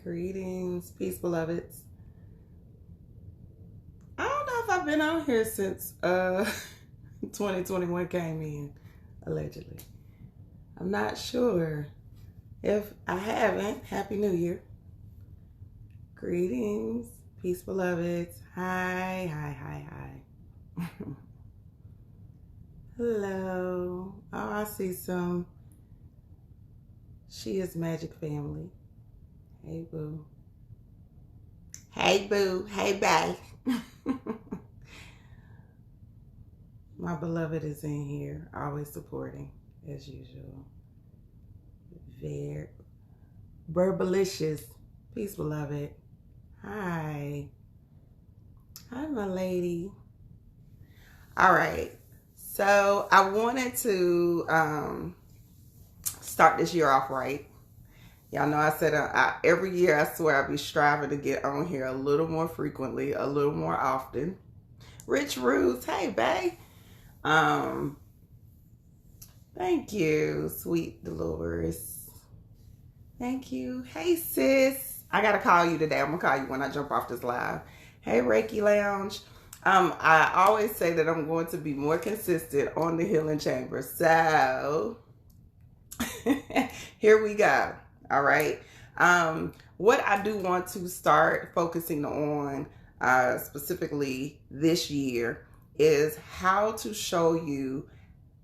Greetings, peace, beloveds. I don't know if I've been on here since 2021 came in, allegedly. I'm not sure. If I haven't, Happy New Year. Greetings, peace, beloveds. Hi. Hello. Oh, I see some. She is Magic Family. Hey, boo. Hey, boo. Hey, bae. My beloved is in here, always supporting, as usual. Very Burbalicious. Peace, beloved. Hi. Hi, my lady. All right. So I wanted to start this year off right. Y'all know I said every year I swear I be striving to get on here a little more frequently, a little more often. Rich Roots, hey babe. Thank you, sweet Dolores. Thank you. Hey sis. I gotta call you today. I'm gonna call you when I jump off this live. Hey Reiki Lounge. I always say that I'm going to be more consistent on the healing chamber. So here we go. All right. What I do want to start focusing on specifically this year is how to show you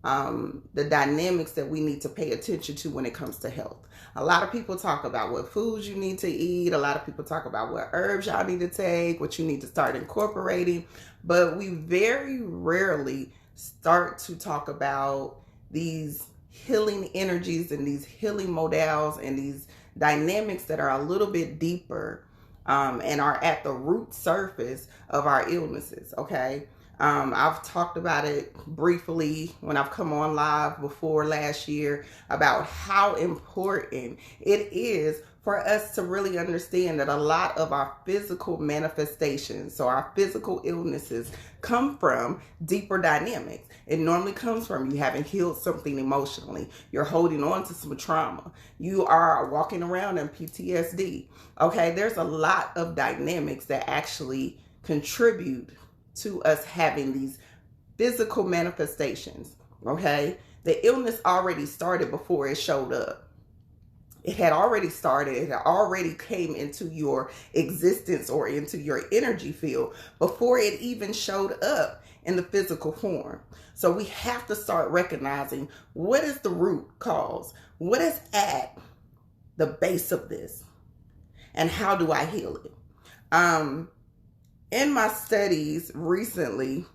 the dynamics that we need to pay attention to when it comes to health. A lot of people talk about what foods you need to eat. A lot of people talk about what herbs y'all need to take, what you need to start incorporating. But we very rarely start to talk about these healing energies and these healing modals and these dynamics that are a little bit deeper and are at the root surface of our illnesses, okay? I've talked about it briefly when I've come on live before last year about how important it is for us to really understand that a lot of our physical manifestations, so our physical illnesses, come from deeper dynamics. It normally comes from you having healed something emotionally. You're holding on to some trauma. You are walking around in PTSD. Okay, there's a lot of dynamics that actually contribute to us having these physical manifestations. Okay, the illness already started before it showed up. It had already started. It had already came into your existence or into your energy field before it even showed up in the physical form. So we have to start recognizing what is the root cause, what is at the base of this, and how do I heal it? In my studies recently,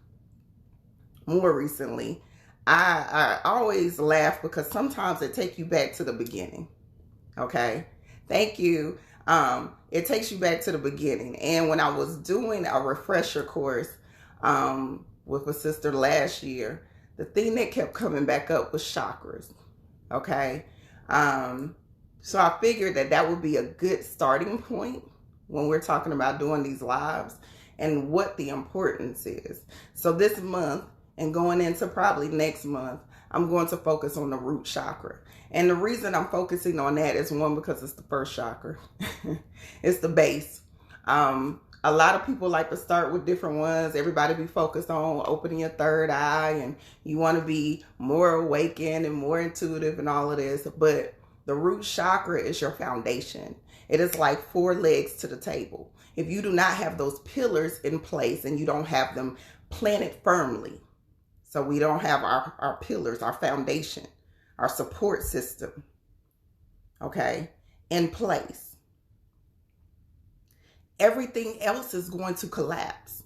more recently, I always laugh because sometimes it takes you back to the beginning. Okay, thank you. It takes you back to the beginning. And when I was doing a refresher course with a sister last year, the thing that kept coming back up was chakras. Okay, so I figured that would be a good starting point when we're talking about doing these lives and what the importance is. So this month and going into probably next month, I'm going to focus on the root chakra. And the reason I'm focusing on that is one, because it's the first chakra. It's the base. A lot of people like to start with different ones. Everybody be focused on opening your third eye and you want to be more awakened and more intuitive and all of this. But the root chakra is your foundation. It is like 4 legs to the table. If you do not have those pillars in place and you don't have them planted firmly, so we don't have our pillars, our foundation, our support system, okay, in place, everything else is going to collapse.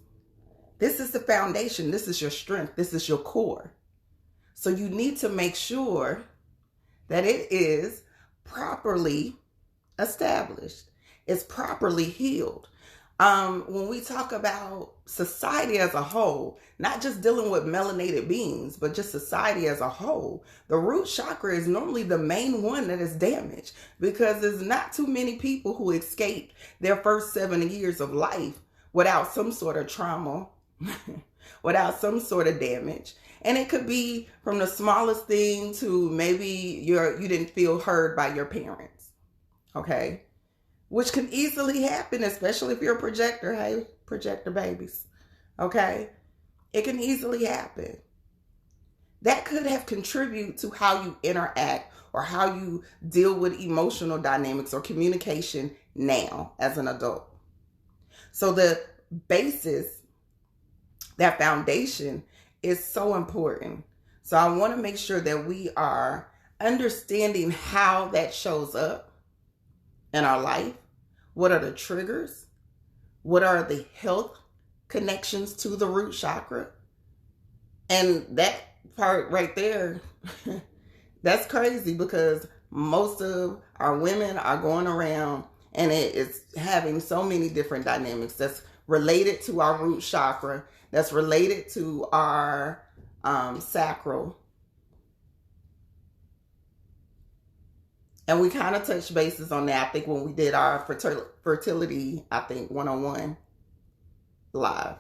This is the foundation. This is your strength. This is your core. So you need to make sure that it is properly established. It's properly healed. When we talk about society as a whole, not just dealing with melanated beings, but just society as a whole, the root chakra is normally the main one that is damaged, because there's not too many people who escaped their first 7 years of life without some sort of trauma, without some sort of damage. And it could be from the smallest thing to maybe you didn't feel heard by your parents. Okay. which can easily happen, especially if you're a projector. Hey, projector babies. Okay? It can easily happen. That could have contributed to how you interact or how you deal with emotional dynamics or communication now as an adult. So the basis, that foundation, is so important. So I want to make sure that we are understanding how that shows up in our life. What are the triggers? What are the health connections to the root chakra? And that part right there, that's crazy, because most of our women are going around and it is having so many different dynamics that's related to our root chakra, that's related to our sacral. And we kind of touched bases on that, I think, when we did our fertility, I think, 101 live.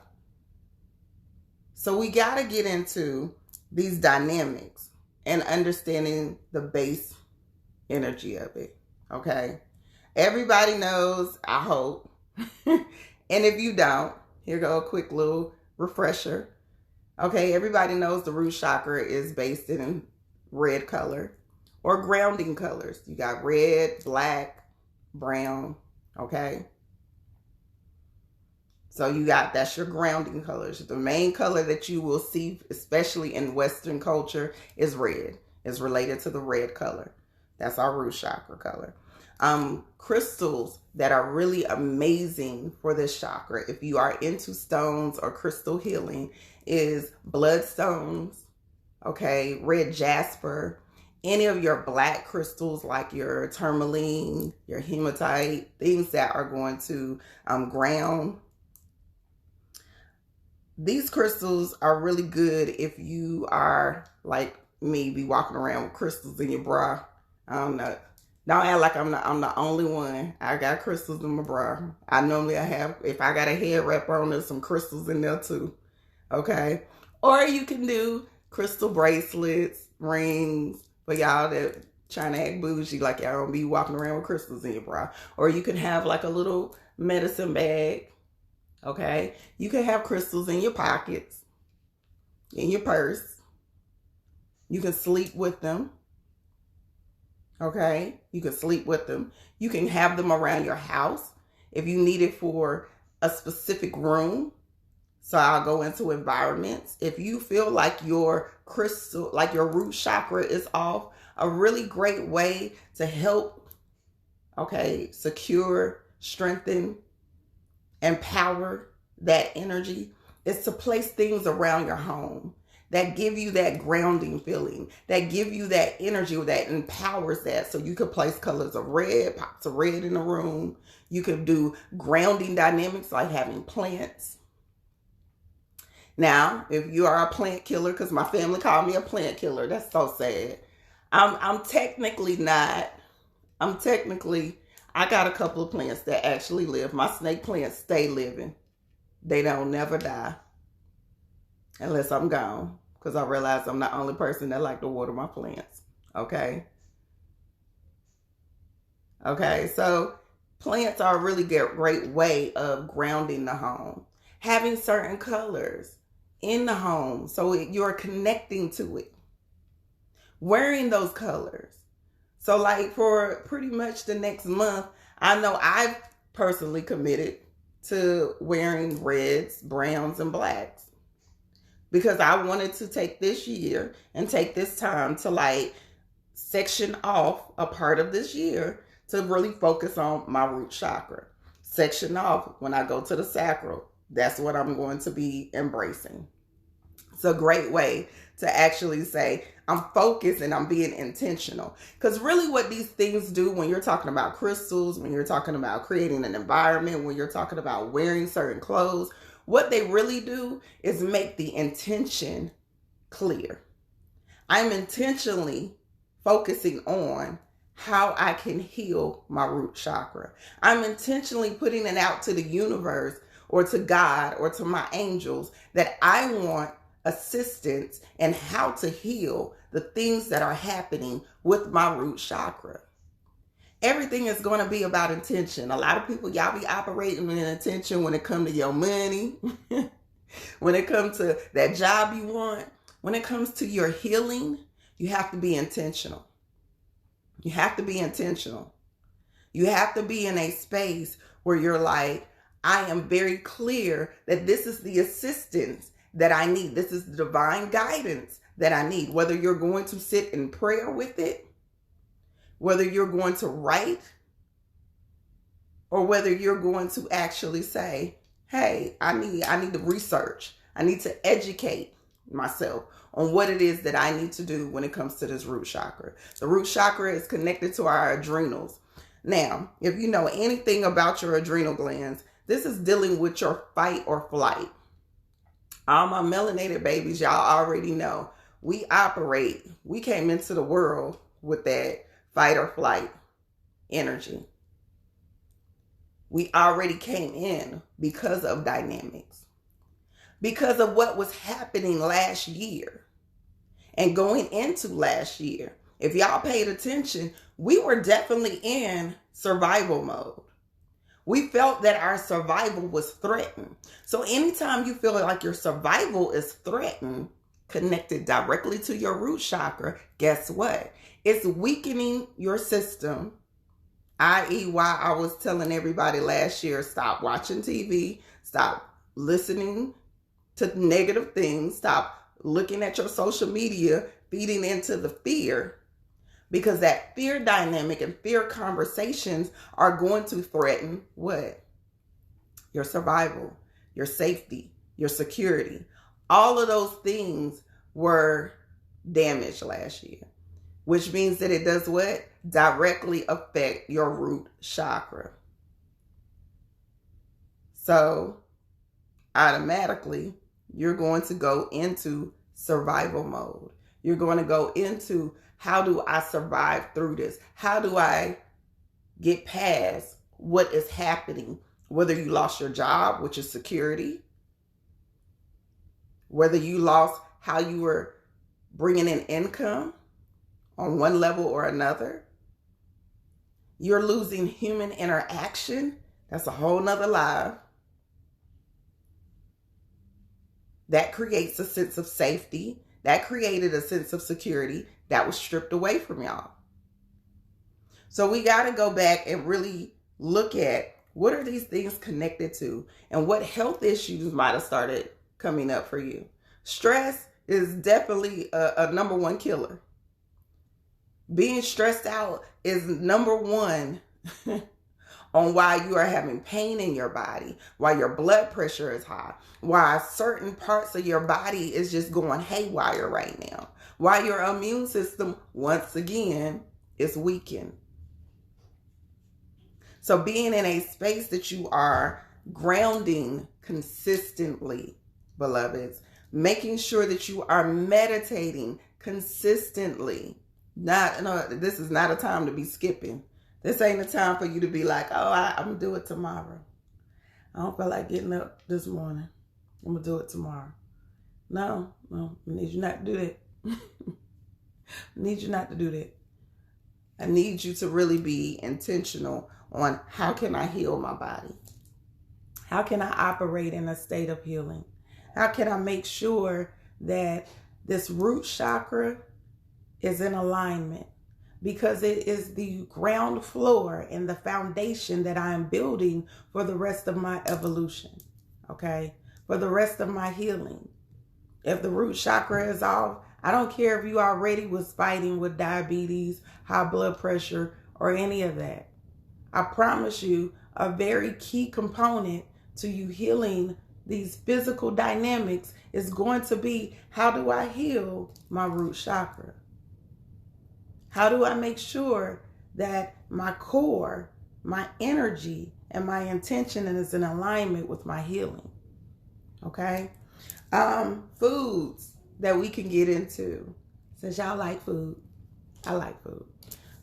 So we got to get into these dynamics and understanding the base energy of it. Okay? Everybody knows, I hope. And if you don't, here go a quick little refresher. Okay, everybody knows the root chakra is based in red color or grounding colors. You got red, black, brown. Okay? So you got, that's your grounding colors. The main color that you will see, especially in Western culture, is red. It's related to the red color. That's our root chakra color. Crystals that are really amazing for this chakra, if you are into stones or crystal healing, is bloodstones, okay, red jasper, any of your black crystals like your tourmaline, your hematite, things that are going to ground. These crystals are really good if you are like me, be walking around with crystals in your bra. I don't know. Don't act like I'm the only one. I got crystals in my bra. I normally have, if I got a head wrap on, there's some crystals in there too. Okay? Or you can do crystal bracelets, rings, for y'all that trying to act bougie, like y'all don't be walking around with crystals in your bra. Or you can have like a little medicine bag. Okay? You can have crystals in your pockets, in your purse. You can sleep with them. Okay? You can sleep with them. You can have them around your house if you need it for a specific room. So I'll go into environments. If you feel like your crystal, like your root chakra is off, a really great way to help, okay, secure, strengthen, empower that energy is to place things around your home that give you that grounding feeling, that give you that energy, that empowers that. So you could place colors of red, pops of red in the room. You could do grounding dynamics like having plants. Now, if you are a plant killer, because my family called me a plant killer, that's so sad. I'm technically not. I got a couple of plants that actually live. My snake plants stay living. They don't never die. Unless I'm gone. Because I realize I'm the only person that like to water my plants. Okay? Okay, so plants are a really great way of grounding the home. Having certain colors in the home so you're connecting to it. Wearing those colors. So like for pretty much the next month, I know I've personally committed to wearing reds, browns, and blacks. Because I wanted to take this year and take this time to like section off a part of this year to really focus on my root chakra. Section off when I go to the sacral. That's what I'm going to be embracing. It's a great way to actually say, I'm focused and I'm being intentional. Because really what these things do when you're talking about crystals, when you're talking about creating an environment, when you're talking about wearing certain clothes, what they really do is make the intention clear. I'm intentionally focusing on how I can heal my root chakra. I'm intentionally putting it out to the universe or to God or to my angels that I want assistance in how to heal the things that are happening with my root chakra. Everything is going to be about intention. A lot of people, y'all be operating in intention when it comes to your money, when it comes to that job you want, when it comes to your healing. You have to be intentional. You have to be intentional. You have to be in a space where you're like, I am very clear that this is the assistance that I need. This is the divine guidance that I need. Whether you're going to sit in prayer with it, whether you're going to write, or whether you're going to actually say, hey, I need to research. I need to educate myself on what it is that I need to do when it comes to this root chakra. The root chakra is connected to our adrenals. Now, if you know anything about your adrenal glands, this is dealing with your fight or flight. All my melanated babies, y'all already know, we came into the world with that fight or flight energy. We already came in because of dynamics, because of what was happening last year and going into last year. If y'all paid attention, we were definitely in survival mode. We felt that our survival was threatened. So anytime you feel like your survival is threatened, connected directly to your root chakra, guess what? It's weakening your system, i.e. why I was telling everybody last year, stop watching TV, stop listening to negative things, stop looking at your social media, feeding into the fear. Because that fear dynamic and fear conversations are going to threaten what? Your survival, your safety, your security. All of those things were damaged last year, which means that it does what? Directly affect your root chakra. So automatically, you're going to go into survival mode. You're going to go into, how do I survive through this? How do I get past what is happening? Whether you lost your job, which is security, whether you lost how you were bringing in income on one level or another, you're losing human interaction. That's a whole nother life. That creates a sense of safety. That created a sense of security that was stripped away from y'all. So we got to go back and really look at, what are these things connected to, and what health issues might have started coming up for you. Stress is definitely a number one killer. Being stressed out is number one on why you are having pain in your body, why your blood pressure is high, why certain parts of your body is just going haywire right now, why your immune system, once again, is weakened. So being in a space that you are grounding consistently, beloveds, making sure that you are meditating consistently. This is not a time to be skipping. This ain't a time for you to be like, oh, I'm going to do it tomorrow. I don't feel like getting up this morning. I'm going to do it tomorrow. No, I need you not to do that. I need you not to do that. I need you to really be intentional on, how can I heal my body? How can I operate in a state of healing? How can I make sure that this root chakra is in alignment? Because it is the ground floor and the foundation that I am building for the rest of my evolution, okay? For the rest of my healing. If the root chakra is off, I don't care if you already was fighting with diabetes, high blood pressure, or any of that. I promise you, a very key component to you healing these physical dynamics is going to be, how do I heal my root chakra? How do I make sure that my core, my energy, and my intention is in alignment with my healing? Okay? Foods that we can get into. Since y'all like food, I like food.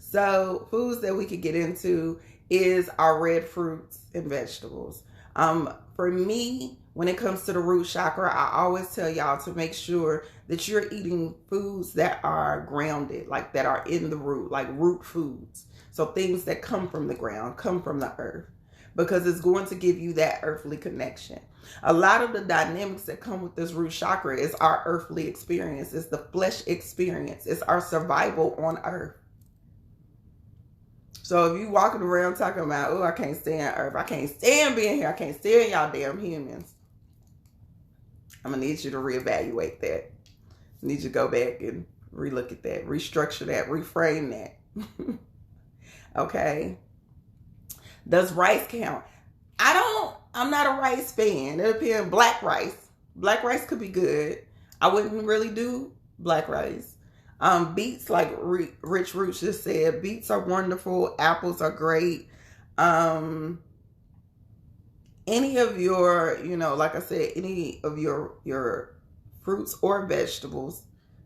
So foods that we could get into is our red fruits and vegetables. For me, when it comes to the root chakra, I always tell y'all to make sure that you're eating foods that are grounded, like that are in the root, like root foods. So So things that come from the ground, come from the earth, because it's going to give you that earthly connection. A lot of the dynamics that come with this root chakra is our earthly experience. It's the flesh experience. It's our survival on earth. So if you walking around talking about, oh, I can't stand earth, I can't stand being here, I can't stand y'all damn humans, I'm going to need you to reevaluate that. I need you to go back and relook at that, restructure that, reframe that. Okay. Does rice count? I'm not a rice fan. It depends. Black rice. Black rice could be good. I wouldn't really do black rice. Beets, like Rich Roots just said, beets are wonderful. Apples are great. Any of your, like I said, any of your fruits or vegetables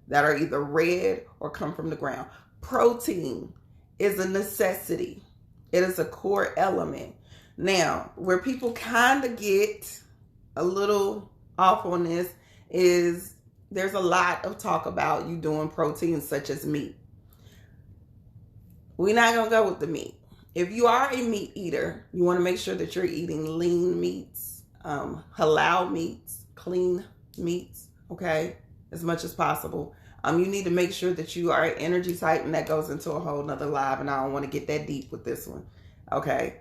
that are either red or come from the ground. Protein is a necessity. It is a core element. Now, where people kind of get a little off on this is there's a lot of talk about you doing proteins such as meat. We're not going to go with the meat. If you are a meat eater, you want to make sure that you're eating lean meats, halal meats, clean meats, okay, as much as possible. You need to make sure that you are an energy type, and that goes into a whole nother live, and I don't want to get that deep with this one, okay?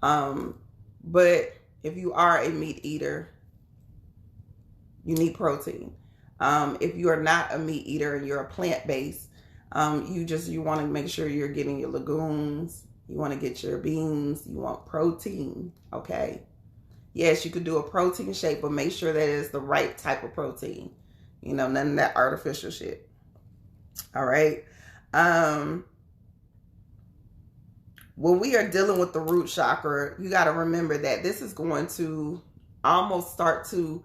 But if you are a meat eater, you need protein. If you are not a meat eater and you're a plant-based, you want to make sure you're getting your legumes, you want to get your beans, you want protein, okay? Yes, you could do a protein shake, but make sure that it's the right type of protein. None of that artificial shit. All right. When we are dealing with the root chakra, you got to remember that this is going to almost start to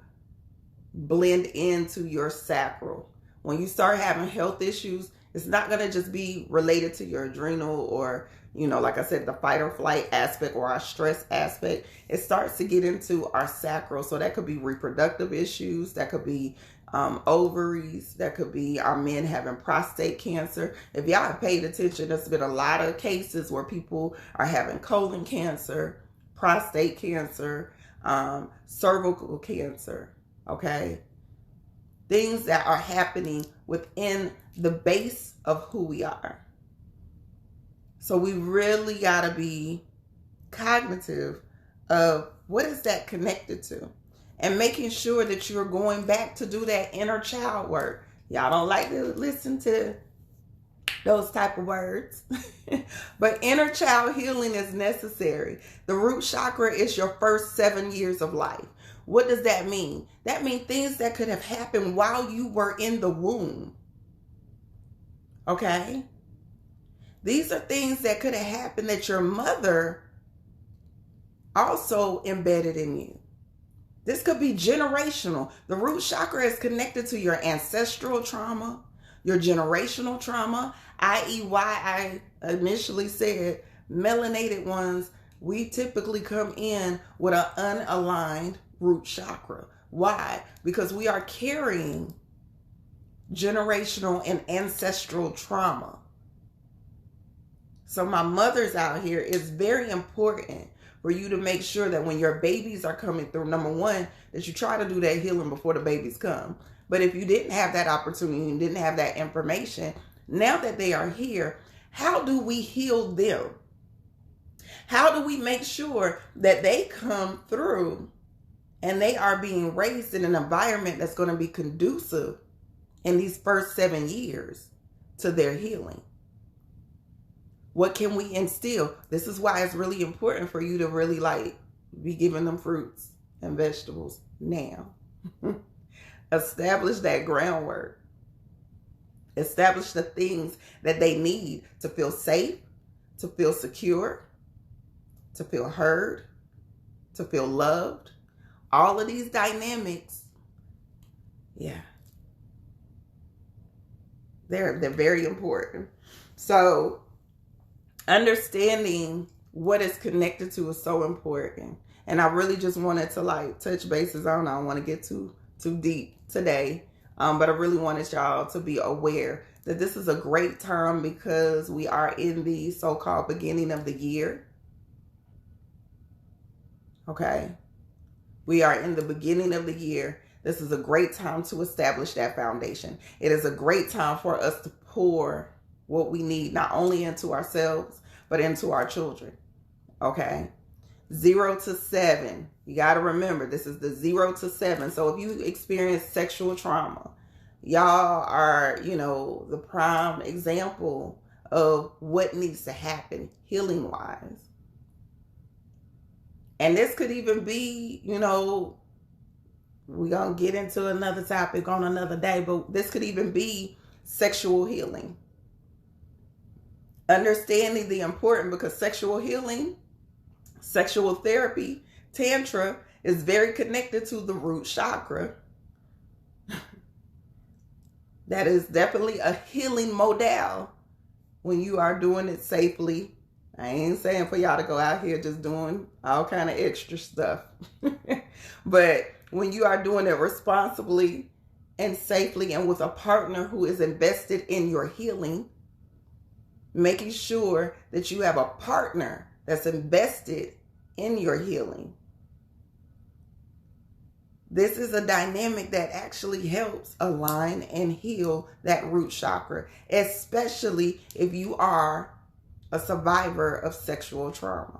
blend into your sacral. When you start having health issues, it's not going to just be related to your adrenal or, like I said, the fight or flight aspect or our stress aspect. It starts to get into our sacral. So that could be reproductive issues. That could be ovaries. That could be our men having prostate cancer. If y'all have paid attention, there's been a lot of cases where people are having colon cancer, prostate cancer, cervical cancer. Okay. Things that are happening within the base of who we are. So we really got to be cognitive of what is that connected to, and making sure that you're going back to do that inner child work. Y'all don't like to listen to those type of words, but inner child healing is necessary. The root chakra is your first 7 years of life. What does that mean? That means things that could have happened while you were in the womb. Okay? These are things that could have happened that your mother also embedded in you. This could be generational. The root chakra is connected to your ancestral trauma, your generational trauma, i.e. why I initially said melanated ones, we typically come in with an unaligned root chakra. Why? Because we are carrying generational and ancestral trauma. So my mothers out here, it's very important for you to make sure that when your babies are coming through, number one, that you try to do that healing before the babies come. But if you didn't have that opportunity and didn't have that information, now that they are here, how do we heal them? How do we make sure that they come through and they are being raised in an environment that's going to be conducive in these first 7 years to their healing? What can we instill? This is why it's really important for you to really be giving them fruits and vegetables now. Establish that groundwork. Establish the things that they need to feel safe, to feel secure, to feel heard, to feel loved. All of these dynamics, yeah, they're very important. So understanding what is connected to is so important. And I really just wanted to touch bases on. I don't want to get too deep today. But I really wanted y'all to be aware that this is a great time because we are in the so-called beginning of the year. Okay. We are in the beginning of the year. This is a great time to establish that foundation. It is a great time for us to pour what we need, not only into ourselves, but into our children. Okay. 0 to 7. You got to remember, this is the 0 to 7. So if you experience sexual trauma, y'all are, the prime example of what needs to happen healing wise. And this could even be, we're going to get into another topic on another day, but this could even be sexual healing. Understanding the importance, because sexual healing, sexual therapy, Tantra is very connected to the root chakra. That is definitely a healing modal when you are doing it safely. I ain't saying for y'all to go out here just doing all kind of extra stuff. But when you are doing it responsibly and safely and with a partner who is invested in your healing, making sure that you have a partner that's invested in your healing. This is a dynamic that actually helps align and heal that root chakra, especially if you are a survivor of sexual trauma.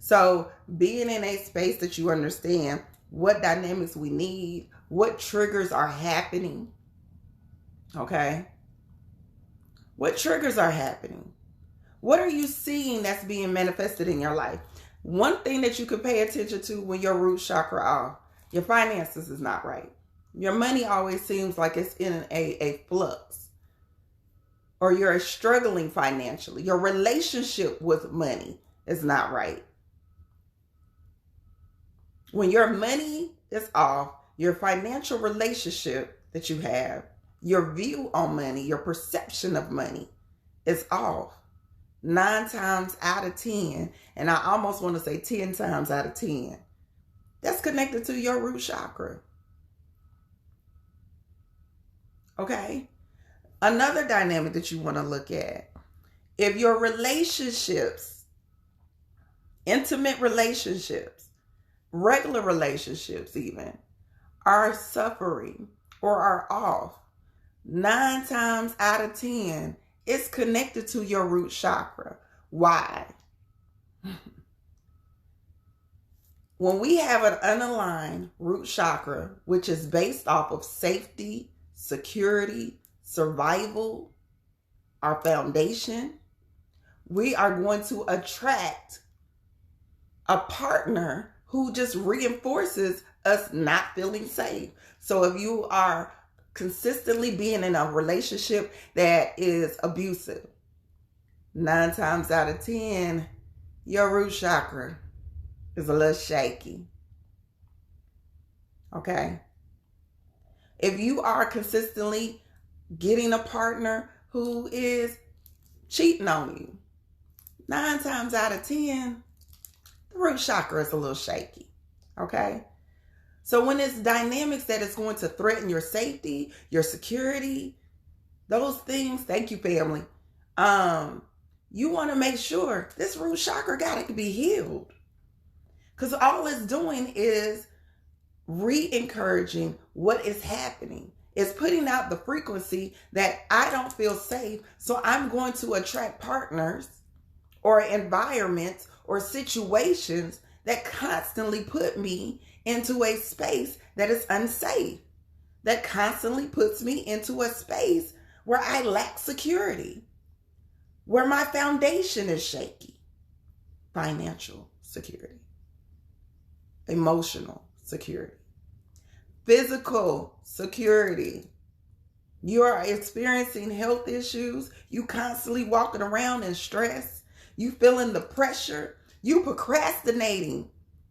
So being in a space that you understand what dynamics we need, what triggers are happening, okay? What triggers are happening? What are you seeing that's being manifested in your life? One thing that you could pay attention to when your root chakra off, your finances is not right. Your money always seems like it's in a flux. Or you're struggling financially. Your relationship with money is not right. When your money is off, your financial relationship that you have, your view on money, your perception of money is off. 9 times out of 10, and I almost want to say 10 times out of 10, that's connected to your root chakra. Okay? Another dynamic that you want to look at, if your relationships, intimate relationships, regular relationships even, are suffering or are off, 9 times out of 10, it's connected to your root chakra. Why? When we have an unaligned root chakra, which is based off of safety, security, survival, our foundation, we are going to attract a partner who just reinforces us not feeling safe. So if you are consistently being in a relationship that is abusive, 9 times out of 10, your root chakra is a little shaky. Okay? If you are consistently getting a partner who is cheating on you, 9 times out of 10, the root chakra is a little shaky. Okay? So when it's dynamics that is going to threaten your safety, your security, those things, thank you, family. You want to make sure this root chakra got to be healed. Because all it's doing is re-encouraging what is happening. It's putting out the frequency that I don't feel safe, so I'm going to attract partners or environments or situations that constantly put me into a space that is unsafe, that constantly puts me into a space where I lack security, where my foundation is shaky. Financial security, emotional security, physical security. You are experiencing health issues. You constantly walking around in stress. You feeling the pressure. You procrastinating.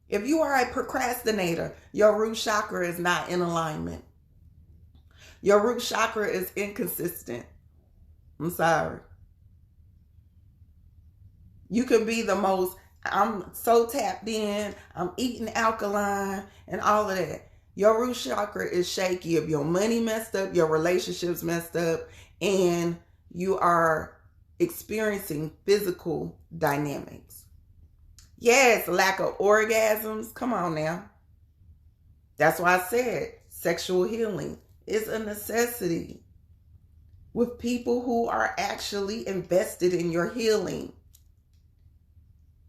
If you are a procrastinator, your root chakra is not in alignment. Your root chakra is inconsistent. I'm sorry. You can be the most, I'm so tapped in, I'm eating alkaline and all of that. Your root chakra is shaky if your money messed up, your relationships messed up, and you are experiencing physical dynamics. Yes, lack of orgasms. Come on now. That's why I said sexual healing is a necessity with people who are actually invested in your healing.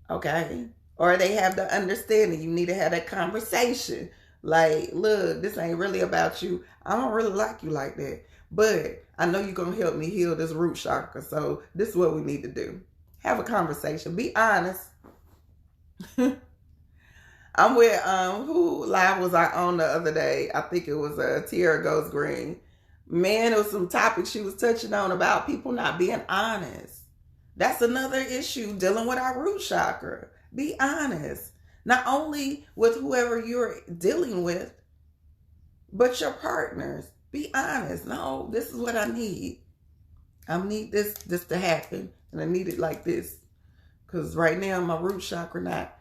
Okay? Or they have the understanding. You need to have that conversation. Like, look, this ain't really about you. I don't really like you like that. But I know you're going to help me heal this root chakra. So this is what we need to do. Have a conversation. Be honest. I'm with, who live was I on the other day? I think it was Tierra Goes Green. Man, it was some topics she was touching on about people not being honest. That's another issue dealing with our root chakra. Be honest. Not only with whoever you're dealing with, but your partners. Be honest. No, this is what I need. I need this to happen. And I need it like this. Because right now, my root chakra not.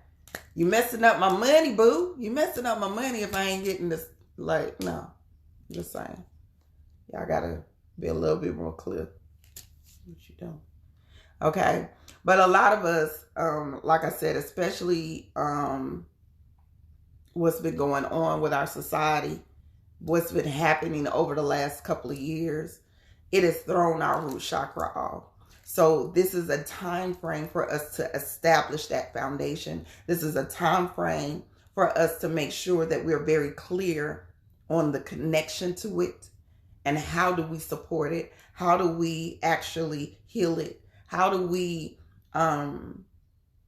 You messing up my money, boo. You messing up my money if I ain't getting this. Like, no. Just saying. Y'all got to be a little bit more clear. What you doing? Okay. But a lot of us, like I said, especially what's been going on with our society, what's been happening over the last couple of years, it has thrown our root chakra off. So this is a time frame for us to establish that foundation. This is a time frame for us to make sure that we're very clear on the connection to it and how do we support it? How do we actually heal it? How do we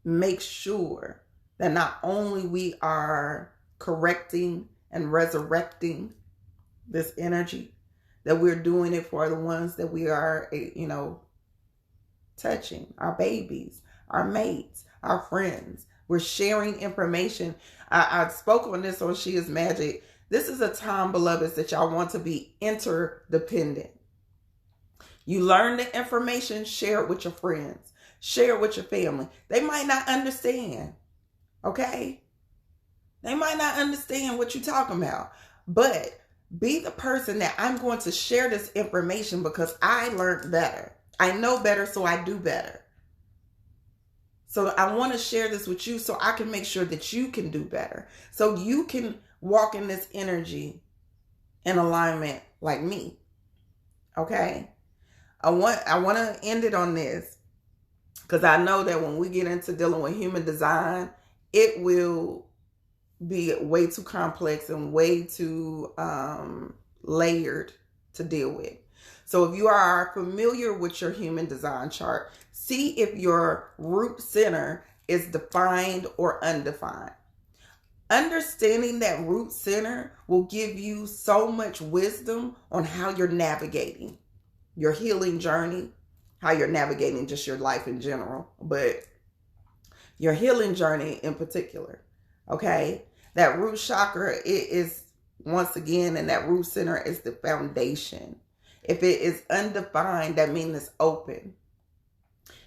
make sure that not only we are correcting and resurrecting this energy, that we're doing it for the ones that we are, touching, our babies, our mates, our friends. We're sharing information. I spoke on this on She Is Magic. This is a time, beloveds, that y'all want to be interdependent. You learn the information, share it with your friends, share it with your family. They might not understand, okay? They might not understand what you're talking about, but be the person that I'm going to share this information because I learned better. I know better, so I do better. So I want to share this with you so I can make sure that you can do better. So you can walk in this energy in alignment like me. Okay? I want to end it on this because I know that when we get into dealing with human design, it will be way too complex and way too layered to deal with. So if you are familiar with your human design chart, see if your root center is defined or undefined. Understanding that root center will give you so much wisdom on how you're navigating your healing journey, how you're navigating just your life in general, but your healing journey in particular. Okay? That root chakra, it is once again, and that root center is the foundation. If it is undefined, that means it's open.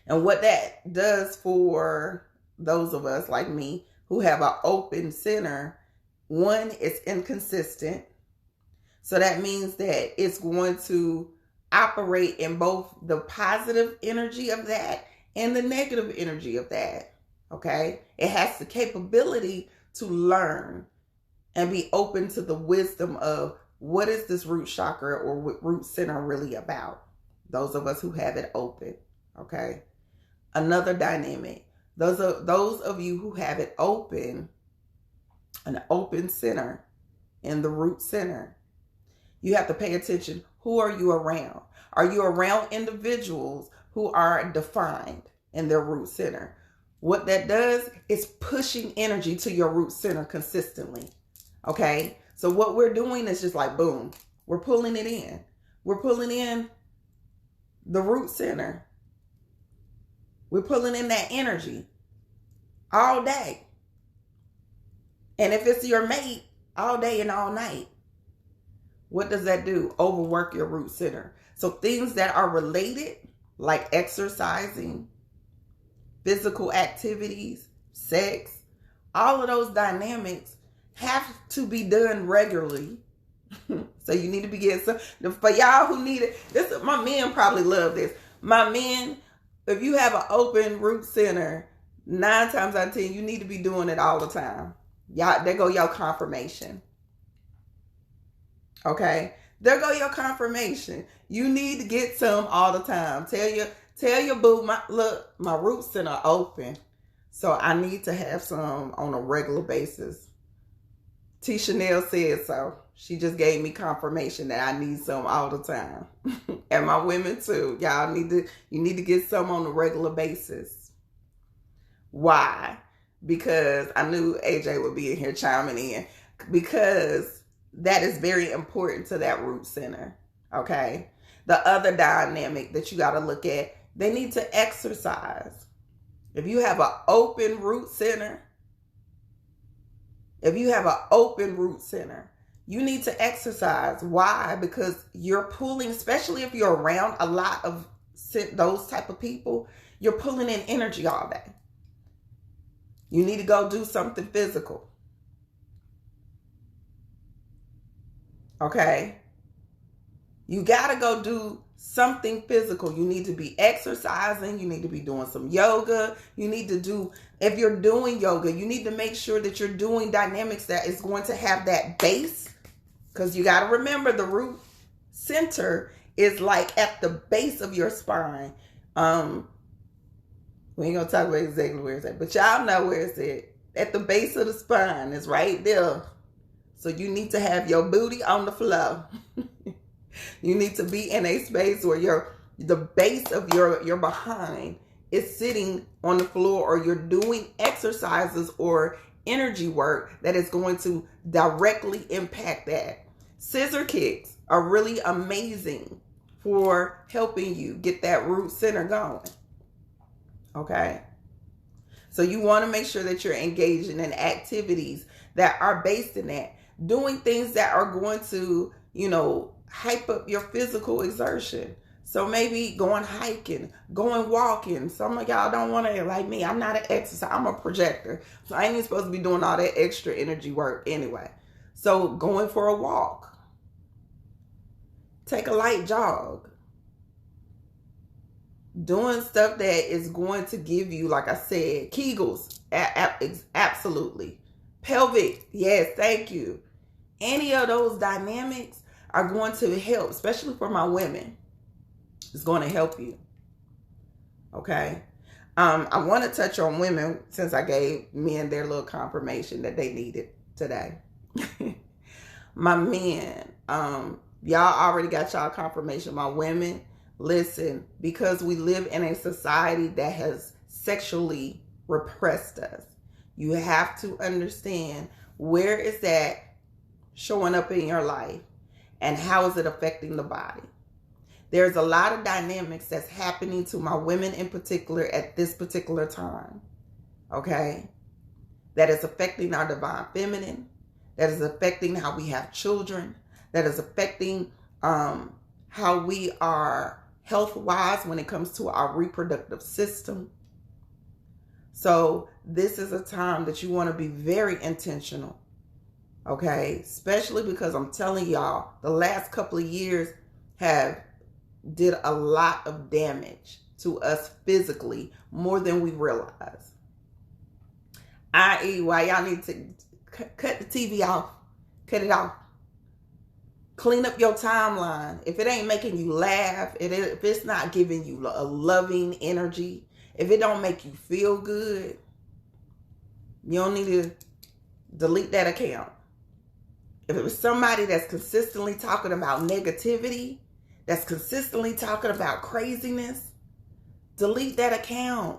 And what that does for those of us like me who have an open center, one, it's inconsistent. So that means that it's going to operate in both the positive energy of that and the negative energy of that. Okay? It has the capability to learn and be open to the wisdom of what is this root chakra or root center really about? Those of us who have it open, okay? Another dynamic. Those of you who have it open, an open center in the root center, you have to pay attention. Who are you around? Are you around individuals who are defined in their root center? What that does is pushing energy to your root center consistently, okay? So what we're doing is just like, boom, we're pulling it in. We're pulling in the root center. We're pulling in that energy all day. And if it's your mate, all day and all night. What does that do? Overwork your root center. So things that are related, like exercising, physical activities, sex, all of those dynamics have to be done regularly. So you need to be getting some. For y'all who need it, my men probably love this. My men, if you have an open root center, 9 times out of 10, you need to be doing it all the time. Y'all, there go your confirmation. Okay, there go your confirmation. You need to get some all the time. Tell your boo, my root center open, so I need to have some on a regular basis. T. Chanel said so. She just gave me confirmation that I need some all the time. And my women too. You need to get some on a regular basis. Why? Because I knew AJ would be in here chiming in. Because that is very important to that root center. Okay? The other dynamic that you got to look at, they need to exercise. If you have an open root center, you need to exercise. Why? Because you're pulling, especially if you're around a lot of those type of people, you're pulling in energy all day. You need to go do something physical. Okay? You got to go do something physical. You need to be exercising. You need to be doing some yoga. You need to do, if you're doing yoga, you need to make sure that you're doing dynamics that is going to have that base. Because you got to remember, the root center is like at the base of your spine. We ain't going to talk about exactly where it's at, but y'all know where it's at the base of the spine. It's right there. So you need to have your booty on the floor. You need to be in a space where the base of your behind is sitting on the floor, or you're doing exercises or energy work that is going to directly impact that. Scissor kicks are really amazing for helping you get that root center going. Okay? So you want to make sure that you're engaging in activities that are based in that. Doing things that are going to, hype up your physical exertion. So maybe going hiking, going walking. Some of y'all don't want to, like me, I'm not an exercise, I'm a projector. So I ain't even supposed to be doing all that extra energy work anyway. So going for a walk. Take a light jog. Doing stuff that is going to give you, like I said, Kegels, absolutely. Pelvic, yes, thank you. Any of those dynamics are going to help, especially for my women. It's going to help you. Okay. I want to touch on women since I gave men their little confirmation that they needed today. My men, y'all already got y'all confirmation. My women, listen, because we live in a society that has sexually repressed us, you have to understand where is that showing up in your life and how is it affecting the body. There's a lot of dynamics that's happening to my women in particular at this particular time. Okay? That is affecting our divine feminine. That is affecting how we have children. That is affecting how we are health-wise when it comes to our reproductive system. So this is a time that you want to be very intentional. Okay? Especially because I'm telling y'all, the last couple of years did a lot of damage to us physically, more than we realize. I.e., why y'all need to cut the TV off. Cut it off. Clean up your timeline. If it ain't making you laugh, if it's not giving you a loving energy, if it don't make you feel good, you don't need to delete that account. If it was somebody that's consistently talking about negativity, that's consistently talking about craziness, delete that account.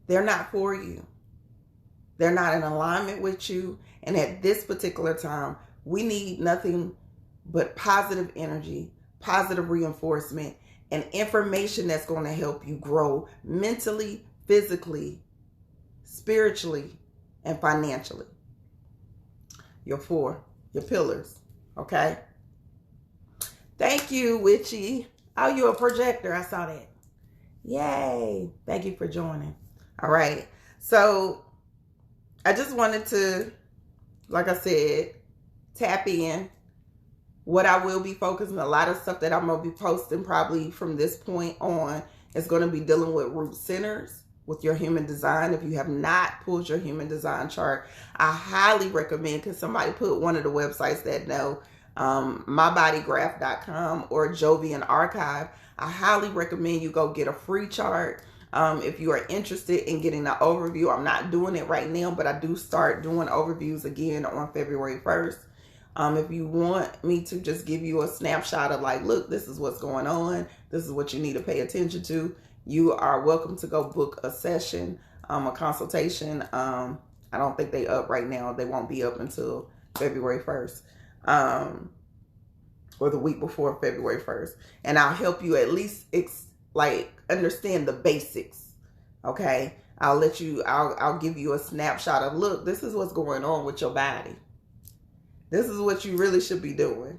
They're not for you. They're not in alignment with you. And at this particular time, we need nothing but positive energy, positive reinforcement, and information that's going to help you grow mentally, physically, spiritually, and financially. Your pillars. Okay? Thank you, Witchy. Oh, you're a projector. I saw that. Yay. Thank you for joining. All right. So I just wanted to, like I said, tap in. What I will be focusing, a lot of stuff that I'm going to be posting probably from this point on is going to be dealing with root centers with your human design. If you have not pulled your human design chart, I highly recommend, because somebody put one of the websites that know, mybodygraph.com or Jovian Archive. I highly recommend you go get a free chart. If you are interested in getting the overview, I'm not doing it right now, but I do start doing overviews again on February 1st. If you want me to just give you a snapshot of like, look, this is what's going on, this is what you need to pay attention to, you are welcome to go book a session, a consultation. I don't think they up right now. They won't be up until February 1st, or the week before February 1st. And I'll help you at least understand the basics. Okay. I'll give you a snapshot of, look, this is what's going on with your body. This is what you really should be doing.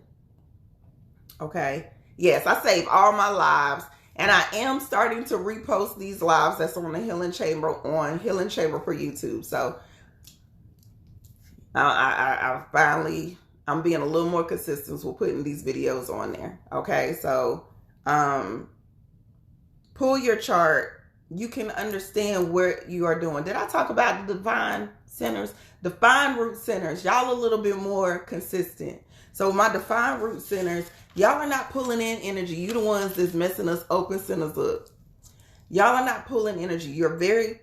Okay. Yes, I save all my lives, and I am starting to repost these lives that's on the Healing Chamber, on Healing Chamber for YouTube. So I finally, I'm being a little more consistent with putting these videos on there. Okay. So, pull your chart. You can understand where you are doing. Did I talk about the divine centers? Defined root centers, y'all a little bit more consistent. So my defined root centers, y'all are not pulling in energy. You the ones that's messing us open centers up. Y'all are not pulling energy. You're very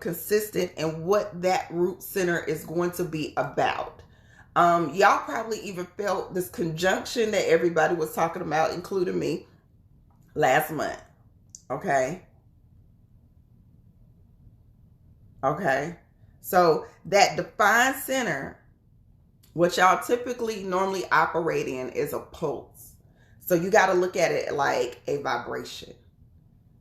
consistent in what that root center is going to be about. Y'all probably even felt this conjunction that everybody was talking about, including me, last month. Okay. Okay. So that defined center, what y'all typically normally operate in, is a pulse. So you got to look at it like a vibration.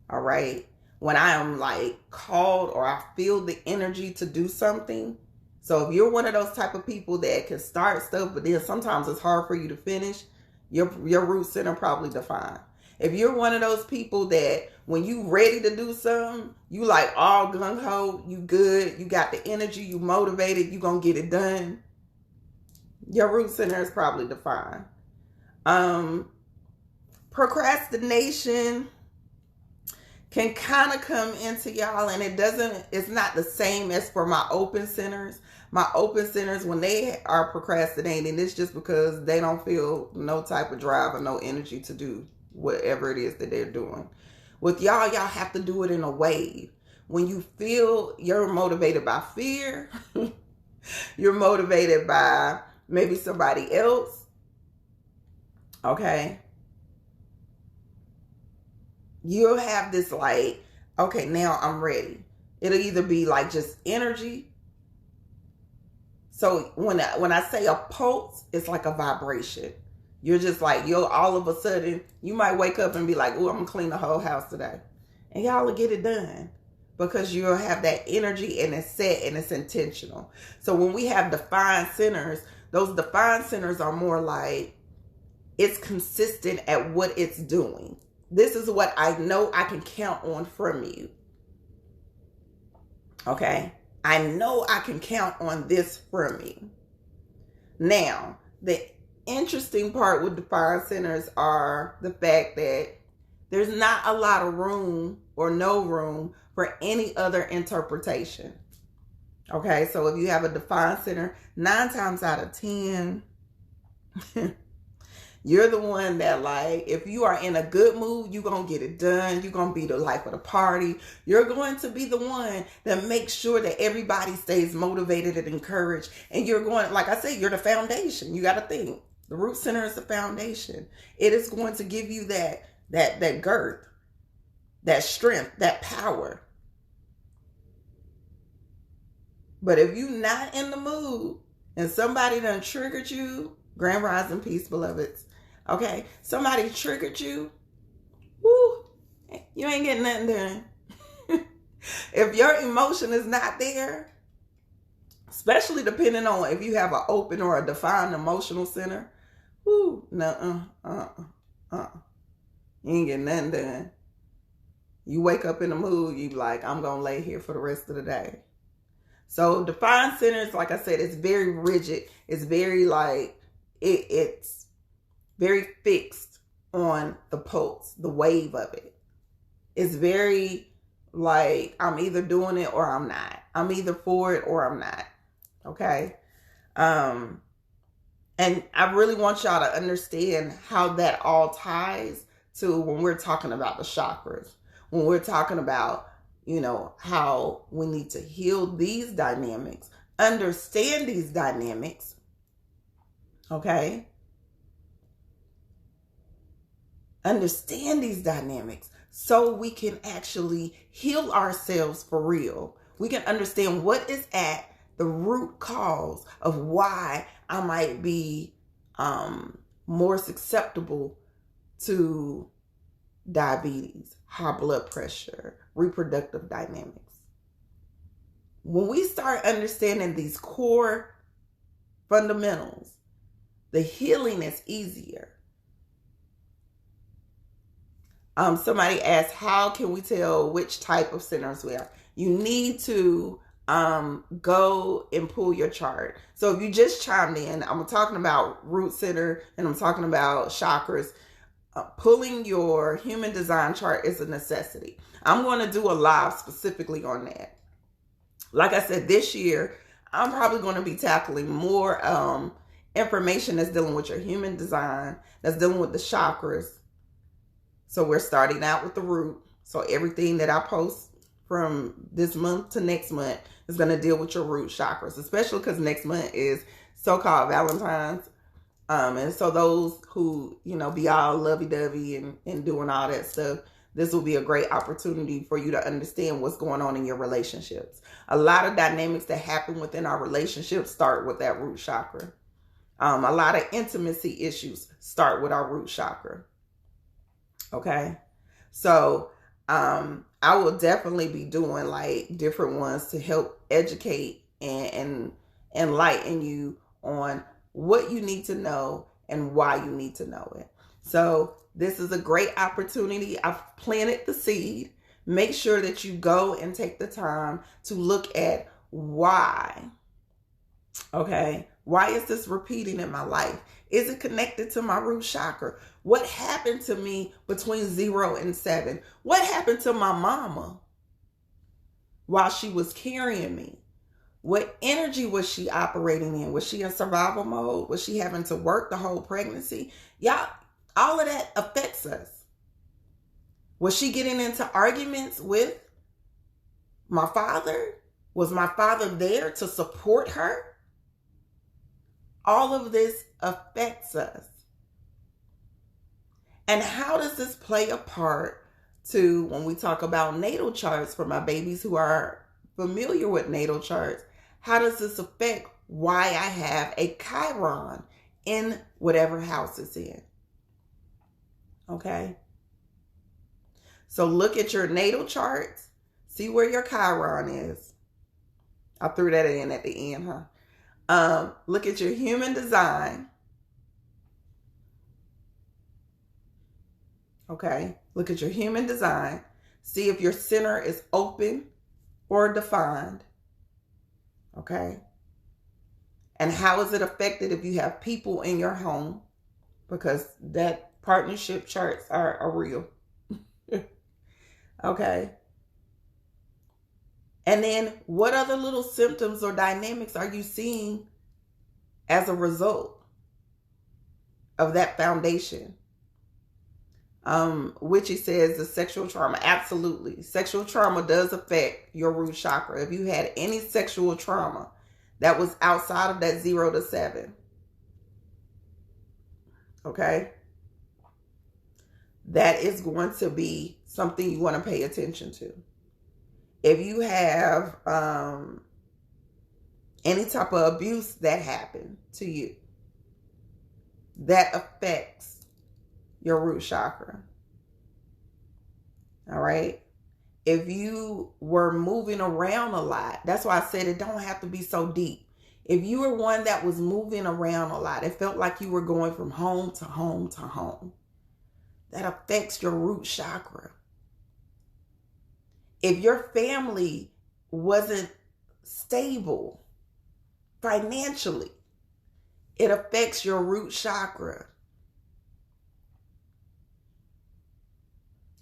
All right. When I am like called, or I feel the energy to do something. So if you're one of those type of people that can start stuff, but then sometimes it's hard for you to finish, your root center probably defined. If you're one of those people that when you ready to do something, you like all gung-ho, you good, you got the energy, you motivated, you gonna get it done, your root center is probably defined. Procrastination can kind of come into y'all, and it's not the same as for my open centers. My open centers, when they are procrastinating, it's just because they don't feel no type of drive or no energy to do whatever it is that they're doing. With y'all have to do it in a wave. When you feel you're motivated by fear, you're motivated by maybe somebody else, okay, you'll have this like, okay, now I'm ready. It'll either be like just energy. So when I say a pulse, it's like a vibration. You're just like, all of a sudden, you might wake up and be like, oh, I'm going to clean the whole house today. And y'all will get it done because you'll have that energy, and it's set and it's intentional. So when we have defined centers, those defined centers are more like, it's consistent at what it's doing. This is what I know I can count on from you. Okay? I know I can count on this from you. Now, the interesting part with defined centers are the fact that there's not a lot of room or no room for any other interpretation. Okay, so if you have a defined center, 9 times out of 10, you're the one that, like, if you are in a good mood, you're going to get it done. You're going to be the life of the party. You're going to be the one that makes sure that everybody stays motivated and encouraged. And you're going, like I said, you're the foundation. You got to think. The root center is the foundation. It is going to give you that girth, that strength, that power. But if you're not in the mood and somebody done triggered you, grand rising peace, beloveds. Okay, somebody triggered you, woo, you ain't getting nothing done. If your emotion is not there, especially depending on if you have an open or a defined emotional center, woo, you ain't getting nothing done. You wake up in the mood, you like, I'm gonna lay here for the rest of the day. So defined centers, like I said, it's very rigid. It's very like, it's very fixed on the pulse, the wave of it. It's very like, I'm either doing it or I'm not. I'm either for it or I'm not. Okay. And I really want y'all to understand how that all ties to when we're talking about the chakras. When we're talking about, how we need to heal these dynamics, understand these dynamics. Okay. Understand these dynamics so we can actually heal ourselves for real. We can understand what is at the root cause of why I might be more susceptible to diabetes, high blood pressure, reproductive dynamics. When we start understanding these core fundamentals, the healing is easier. Somebody asked, how can we tell which type of centers we are? You need to go and pull your chart. So if you just chimed in, I'm talking about root center and I'm talking about chakras. Pulling your human design chart is a necessity. I'm going to do a live specifically on that. Like I said, this year, I'm probably going to be tackling more information that's dealing with your human design, that's dealing with the chakras. So we're starting out with the root. So everything that I post from this month to next month is going to deal with your root chakras, especially because next month is so-called Valentine's. And so those who, be all lovey-dovey and doing all that stuff, this will be a great opportunity for you to understand what's going on in your relationships. A lot of dynamics that happen within our relationships start with that root chakra. A lot of intimacy issues start with our root chakra. Okay. So, I will definitely be doing like different ones to help educate and enlighten you on what you need to know and why you need to know it. So this is a great opportunity. I've planted the seed. Make sure that you go and take the time to look at why. Okay. Why is this repeating in my life? Is it connected to my root chakra? What happened to me between 0 and 7? What happened to my mama while she was carrying me? What energy was she operating in? Was she in survival mode? Was she having to work the whole pregnancy? Y'all, all of that affects us. Was she getting into arguments with my father? Was my father there to support her? All of this affects us. And how does this play a part to when we talk about natal charts for my babies who are familiar with natal charts? How does this affect why I have a Chiron in whatever house it's in? Okay. So look at your natal charts. See where your Chiron is. I threw that in at the end, huh? Look at your human design. Okay. Look at your human design. See if your center is open or defined. Okay. And how is it affected if you have people in your home? Because that partnership charts are real. Okay. And then what other little symptoms or dynamics are you seeing as a result of that foundation? Witchy says the sexual trauma. Absolutely. Sexual trauma does affect your root chakra. If you had any sexual trauma that was outside of that 0 to 7. Okay. That is going to be something you want to pay attention to. If you have any type of abuse that happened to you, that affects your root chakra. All right. If you were moving around a lot, that's why I said it don't have to be so deep. If you were one that was moving around a lot, it felt like you were going from home to home to home. That affects your root chakra. If your family wasn't stable financially. It affects your root chakra.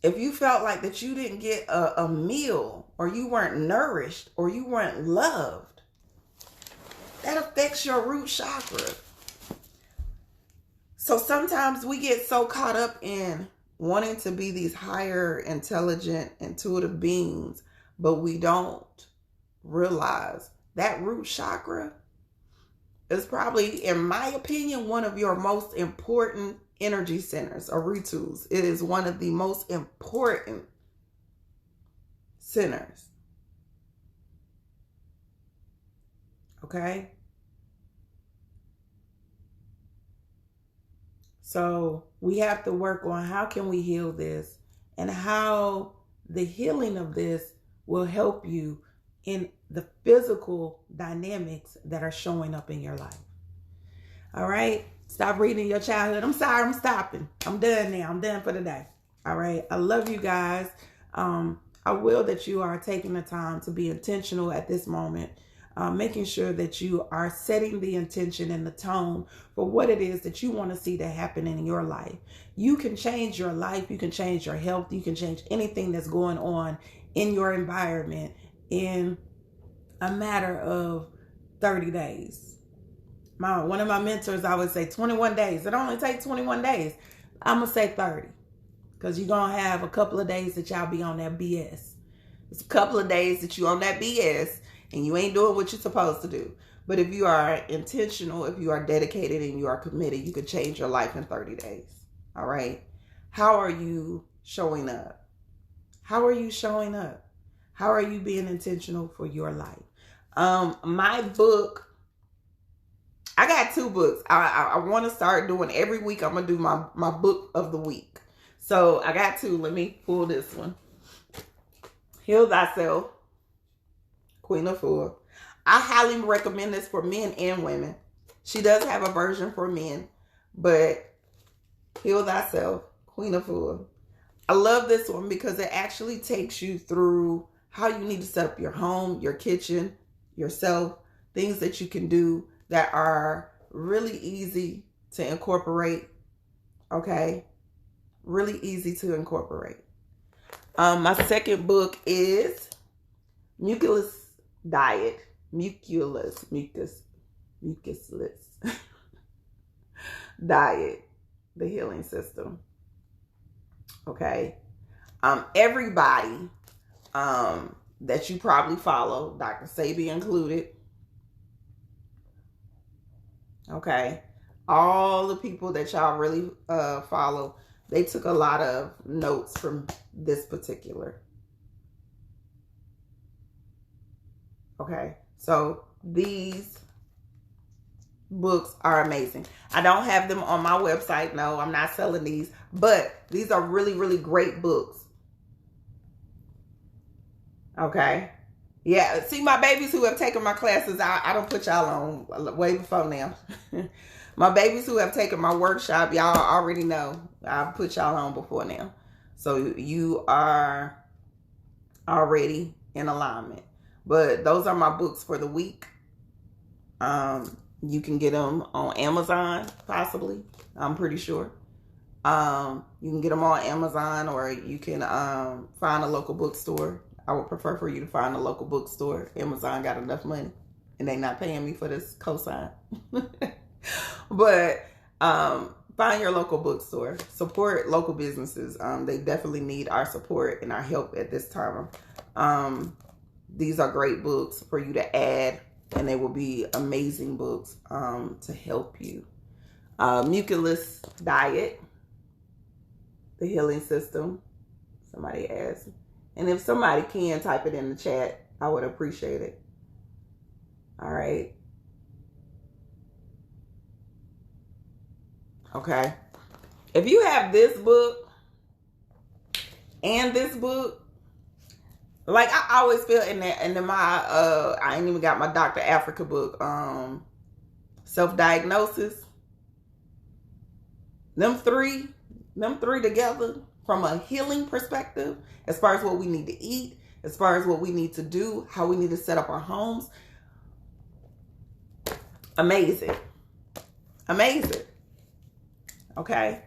If you felt like that you didn't get a meal, or you weren't nourished, or you weren't loved, that affects your root chakra. So sometimes we get so caught up in wanting to be these higher, intelligent, intuitive beings, but we don't realize that root chakra is probably, in my opinion, one of your most important energy centers or ritus. It is one of the most important centers. Okay? So we have to work on how can we heal this, and how the healing of this will help you in the physical dynamics that are showing up in your life. All right? Stop reading your childhood. I'm sorry, I'm stopping. I'm done now. I'm done for the day. All right? I love you guys. I will that you are taking the time to be intentional at this moment, making sure that you are setting the intention and the tone for what it is that you want to see to happen in your life. You can change your life. You can change your health. You can change anything that's going on in your environment in a matter of 30 days. One of my mentors always say 21 days. It only takes 21 days. I'm going to say 30. Because you're going to have a couple of days that y'all be on that BS. It's a couple of days that you on that BS and you ain't doing what you're supposed to do. But if you are intentional, if you are dedicated and you are committed, you can change your life in 30 days. All right? How are you showing up? How are you showing up? How are you being intentional for your life? My book, I got 2 books. I want to start doing every week. I'm going to do my book of the week. So I got 2. Let me pull this one. Heal Thyself, Queen Afua. I highly recommend this for men and women. She does have a version for men, but Heal Thyself, Queen Afua. I love this one because it actually takes you through how you need to set up your home, your kitchen, yourself, things that you can do that are really easy to incorporate. Okay? Really easy to incorporate. My second book is Mucusless Diet. Mucusless Diet. The Healing System. Okay? Everybody that you probably follow, Dr. Sebi included. Okay? All the people that y'all really follow, they took a lot of notes from this particular. Okay, so these books are amazing. I don't have them on my website. No, I'm not selling these, but these are really, really great books. Okay. Yeah, see, my babies who have taken my classes, I don't put y'all on way before now. My babies who have taken my workshop, y'all already know. I've put y'all on before now. So you are already in alignment. But those are my books for the week. You can get them on Amazon, possibly. I'm pretty sure. You can get them on Amazon, or you can find a local bookstore. I would prefer for you to find a local bookstore. Amazon got enough money, and they not paying me for this cosign. But find your local bookstore. Support local businesses. They definitely need our support and our help at this time. These are great books for you to add, and they will be amazing books to help you. Mucusless Diet, The Healing System. Somebody asked. And if somebody can type it in the chat, I would appreciate it. All right. Okay. If you have this book and this book, like I always feel in my I ain't even got my Dr. Africa book, Self-Diagnosis. Them three together from a healing perspective, as far as what we need to eat, as far as what we need to do, how we need to set up our homes. Amazing. Amazing. Okay?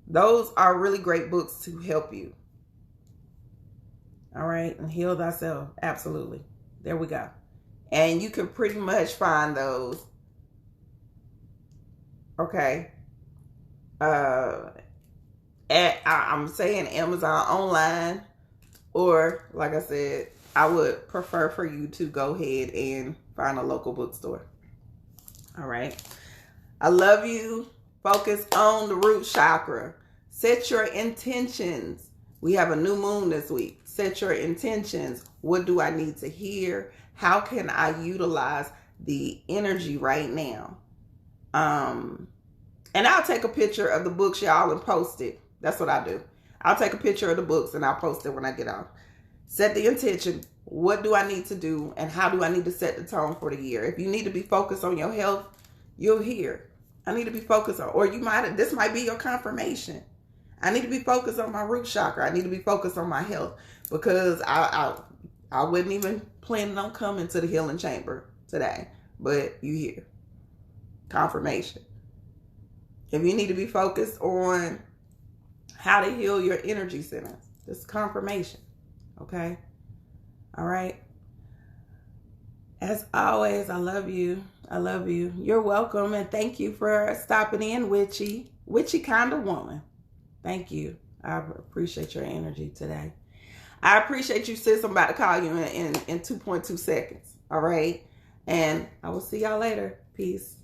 Those are really great books to help you. All right? And Heal Thyself. Absolutely. There we go. And you can pretty much find those. Okay? I'm saying Amazon online, or like I said, I would prefer for you to go ahead and find a local bookstore. All right. I love you. Focus on the root chakra. Set your intentions. We have a new moon this week. Set your intentions. What do I need to hear? How can I utilize the energy right now? And I'll take a picture of the books, y'all, and post it. That's what I do. I'll take a picture of the books and I'll post it when I get off. Set the intention. What do I need to do? And how do I need to set the tone for the year? If you need to be focused on your health, you'll hear. I need to be focused on, or this might be your confirmation. I need to be focused on my root chakra. I need to be focused on my health, because I wasn't even planning on coming to the healing chamber today, but you hear. Confirmation. If you need to be focused on how to heal your energy centers, this is confirmation. Okay? All right? As always, I love you. I love you. You're welcome, and thank you for stopping in, Witchy kind of woman. Thank you. I appreciate your energy today. I appreciate you, sis. I'm about to call you in 2.2 seconds. All right? And I will see y'all later. Peace.